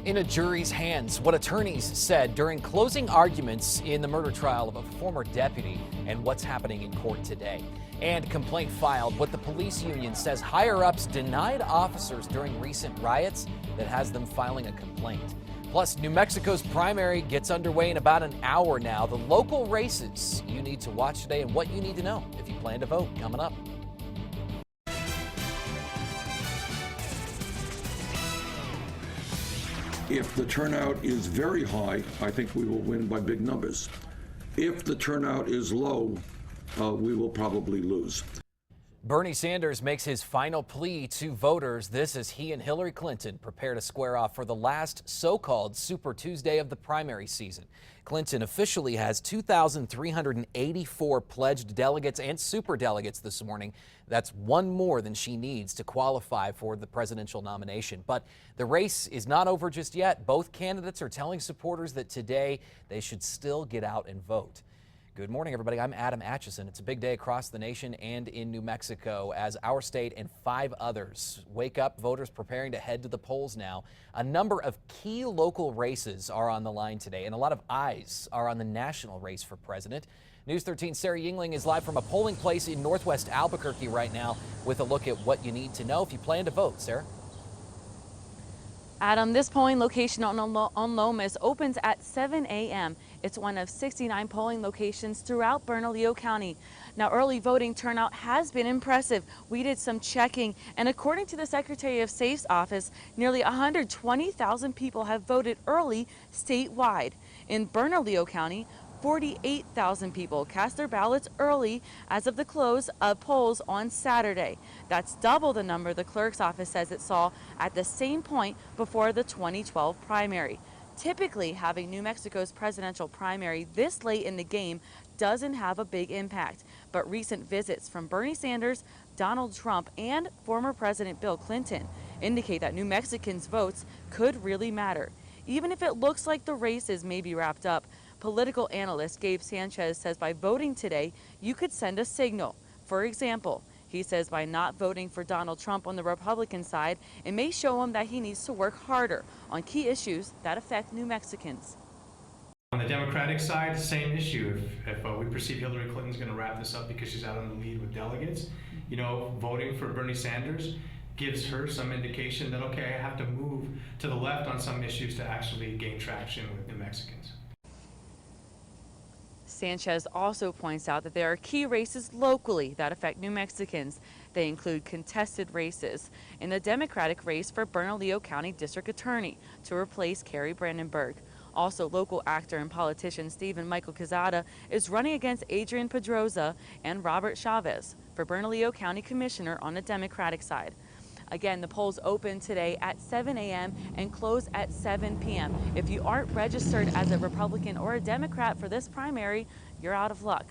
In a jury's hands, what attorneys said during closing arguments in the murder trial of a former deputy and what's happening in court today. And complaint filed, what the police union says higher-ups denied officers during recent riots that has them filing a complaint. Plus, New Mexico's primary gets underway in about an hour now. The local races you need to watch today and what you need to know if you plan to vote, coming up. If the turnout is very high, I think we will win by big numbers. If the turnout is low, we will probably lose. Bernie Sanders makes his final plea to voters. This as he and Hillary Clinton prepare to square off for the last so-called Super Tuesday of the primary season. Clinton officially has 2,384 pledged delegates and superdelegates this morning. That's one more than she needs to qualify for the presidential nomination. But the race is not over just yet. Both candidates are telling supporters that today they should still get out and vote. Good morning, everybody. I'm Adam Atchison. It's a big day across the nation and in New Mexico as our state and 5 others wake up. Voters preparing to head to the polls now. A number of key local races are on the line today, and a lot of eyes are on the national race for president. News 13's Sarah Yingling is live from a polling place in northwest Albuquerque right now with a look at what you need to know if you plan to vote. Sarah? Adam, this polling location on Lomas opens at 7 a.m. It's one of 69 polling locations throughout Bernalillo County. Now, early voting turnout has been impressive. We did some checking, and according to the Secretary of State's office, nearly 120,000 people have voted early statewide. In Bernalillo County, 48,000 people cast their ballots early as of the close of polls on Saturday. That's double the number the clerk's office says it saw at the same point before the 2012 primary. Typically, having New Mexico's presidential primary this late in the game doesn't have a big impact, but recent visits from Bernie Sanders, Donald Trump, and former President Bill Clinton indicate that New Mexicans' votes could really matter. Even if it looks like the races may be wrapped up, political analyst Gabe Sanchez says by voting today, you could send a signal. For example, he says by not voting for Donald Trump on the Republican side, it may show him that he needs to work harder on key issues that affect New Mexicans. On the Democratic side, same issue. If we perceive Hillary Clinton's going to wrap this up because she's out on the lead with delegates, you know, voting for Bernie Sanders gives her some indication that, okay, I have to move to the left on some issues to actually gain traction with New Mexicans. Sanchez also points out that there are key races locally that affect New Mexicans. They include contested races in the Democratic race for Bernalillo County District Attorney to replace Carrie Brandenburg. Also, local actor and politician Stephen Michael Quezada is running against Adrian Pedroza and Robert Chavez for Bernalillo County Commissioner on the Democratic side. Again, the polls open today at 7 a.m. and close at 7 p.m. If you aren't registered as a Republican or a Democrat for this primary, you're out of luck.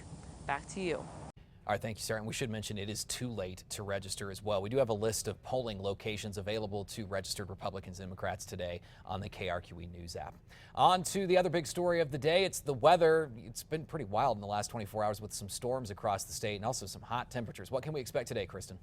Back to you. All right, thank you, Sarah. And we should mention it is too late to register as well. We do have a list of polling locations available to registered Republicans and Democrats today on the KRQE News app. On to the other big story of the day. It's the weather. It's been pretty wild in the last 24 hours with some storms across the state and also some hot temperatures. What can we expect today, Kristen?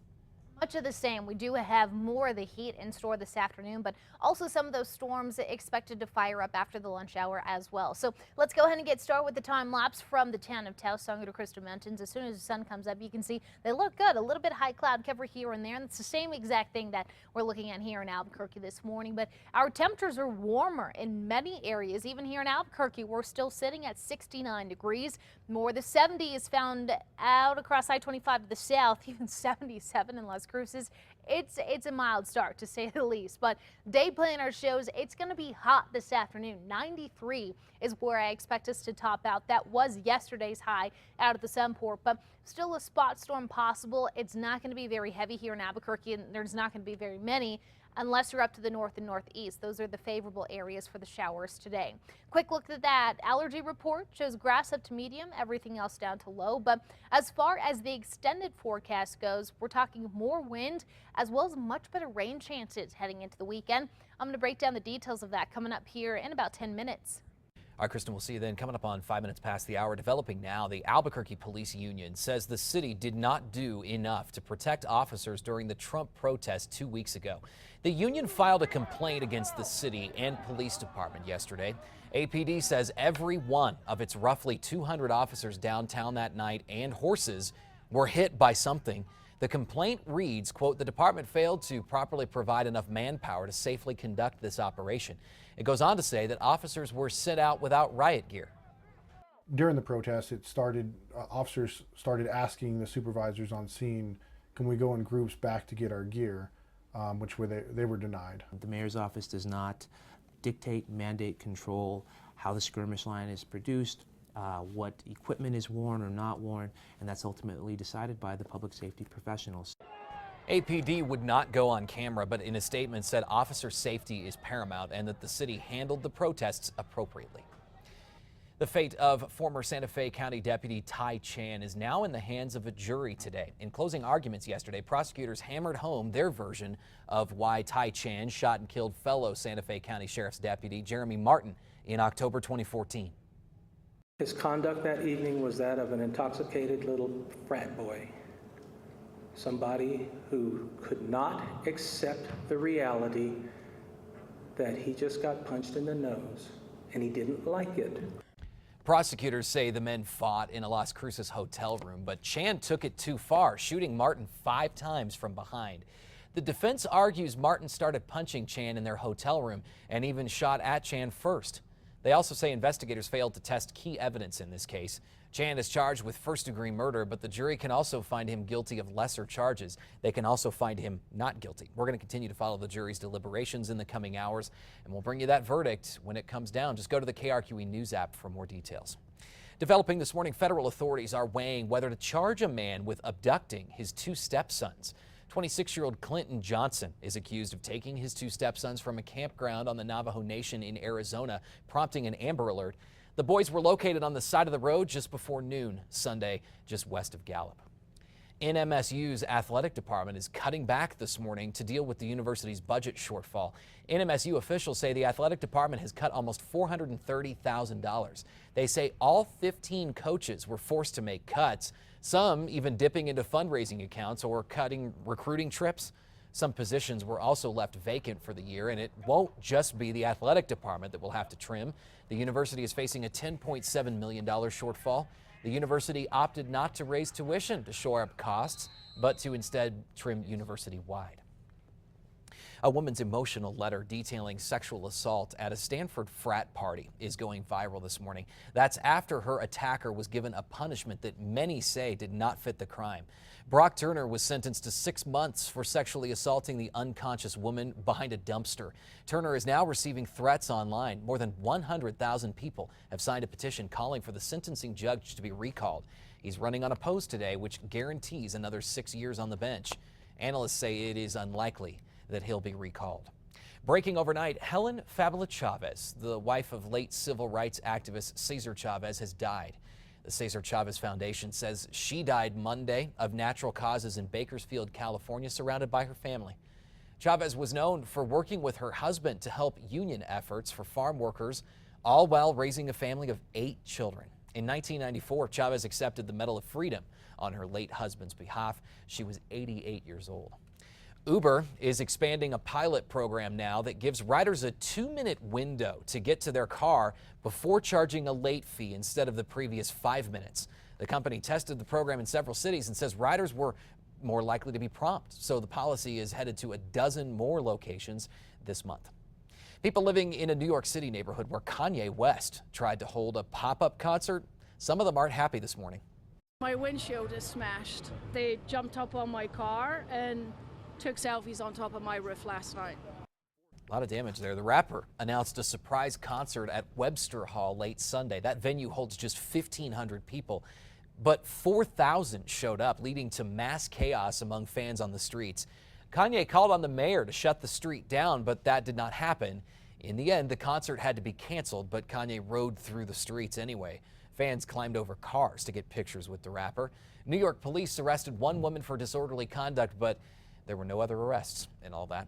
Much of the same. We do have more of the heat in store this afternoon, but also some of those storms expected to fire up after the lunch hour as well. So let's go ahead and get started with the time lapse from the town of Taos, Sangre de Cristo Mountains. As soon as the sun comes up, you can see they look good. A little bit of high cloud cover here and there, and it's the same exact thing that we're looking at here in Albuquerque this morning. But our temperatures are warmer in many areas. Even here in Albuquerque, we're still sitting at 69 degrees. More the 70 is found out across I-25 to the south, even 77 in Las Cruces. It's a mild start to say the least, but day planner shows it's going to be hot this afternoon. 93 is where I expect us to top out. That was yesterday's high out at the Sunport, but still a spot storm possible. It's not going to be very heavy here in Albuquerque, and there's not going to be very many unless you're up to the north and northeast. Those are the favorable areas for the showers today. Quick look at that allergy report shows grass up to medium, everything else down to low. But as far as the extended forecast goes, we're talking more wind as well as much better rain chances heading into the weekend. I'm going to break down the details of that coming up here in about 10 minutes. All right, Kristen, we'll see you then. Coming up on 5 minutes past the hour. Developing now, the Albuquerque Police Union says the city did not do enough to protect officers during the Trump protest 2 weeks ago. The union filed a complaint against the city and police department yesterday. APD says every one of its roughly 200 officers downtown that night and horses were hit by something. The complaint reads, quote, "The department failed to properly provide enough manpower to safely conduct this operation." It goes on to say that officers were sent out without riot gear. During the protest, officers started asking the supervisors on scene, can we go in groups back to get our gear, which they were denied. The mayor's office does not dictate, mandate, control how the skirmish line is produced, what equipment is worn or not worn, and that's ultimately decided by the public safety professionals. APD would not go on camera, but in a statement said officer safety is paramount and that the city handled the protests appropriately. The fate of former Santa Fe County Deputy Tai Chan is now in the hands of a jury today. In closing arguments yesterday, prosecutors hammered home their version of why Tai Chan shot and killed fellow Santa Fe County Sheriff's Deputy Jeremy Martin in October 2014. His conduct that evening was that of an intoxicated little frat boy. Somebody who could not accept the reality that he just got punched in the nose, and he didn't like it. Prosecutors say the men fought in a Las Cruces hotel room, but Chan took it too far, shooting Martin 5 times from behind. The defense argues Martin started punching Chan in their hotel room and even shot at Chan first. They also say investigators failed to test key evidence in this case. Chan is charged with first-degree murder, but the jury can also find him guilty of lesser charges. They can also find him not guilty. We're going to continue to follow the jury's deliberations in the coming hours, and we'll bring you that verdict when it comes down. Just go to the KRQE News app for more details. Developing this morning, federal authorities are weighing whether to charge a man with abducting his 2 stepsons. 26-year-old Clinton Johnson is accused of taking his 2 stepsons from a campground on the Navajo Nation in Arizona, prompting an Amber Alert. The boys were located on the side of the road just before noon Sunday, just west of Gallup. NMSU's athletic department is cutting back this morning to deal with the university's budget shortfall. NMSU officials say the athletic department has cut almost $430,000. They say all 15 coaches were forced to make cuts, some even dipping into fundraising accounts or cutting recruiting trips. Some positions were also left vacant for the year, and it won't just be the athletic department that will have to trim. The university is facing a $10.7 million shortfall. The university opted not to raise tuition to shore up costs, but to instead trim university-wide. A woman's emotional letter detailing sexual assault at a Stanford frat party is going viral this morning. That's after her attacker was given a punishment that many say did not fit the crime. Brock Turner was sentenced to 6 months for sexually assaulting the unconscious woman behind a dumpster. Turner is now receiving threats online. More than 100,000 people have signed a petition calling for the sentencing judge to be recalled. He's running unopposed today, which guarantees another 6 years on the bench. Analysts say it is unlikely that he'll be recalled. Breaking overnight, Helen Fabula Chavez, the wife of late civil rights activist Cesar Chavez, has died. The Cesar Chavez Foundation says she died Monday of natural causes in Bakersfield, California, surrounded by her family. Chavez was known for working with her husband to help union efforts for farm workers, all while raising a family of 8 children. In 1994, Chavez accepted the Medal of Freedom on her late husband's behalf. She was 88 years old. Uber is expanding a pilot program now that gives riders a 2-minute window to get to their car before charging a late fee instead of the previous 5 minutes. The company tested the program in several cities and says riders were more likely to be prompt. So the policy is headed to a dozen more locations this month. People living in a New York City neighborhood where Kanye West tried to hold a pop-up concert, some of them aren't happy this morning. My windshield is smashed. They jumped up on my car and took selfies on top of my roof last night. A lot of damage there. The rapper announced a surprise concert at Webster Hall late Sunday. That venue holds just 1,500 people, but 4,000 showed up, leading to mass chaos among fans on the streets. Kanye called on the mayor to shut the street down, but that did not happen. In the end, the concert had to be canceled, but Kanye rode through the streets anyway. Fans climbed over cars to get pictures with the rapper. New York police arrested one woman for disorderly conduct, but there were no other arrests in all that.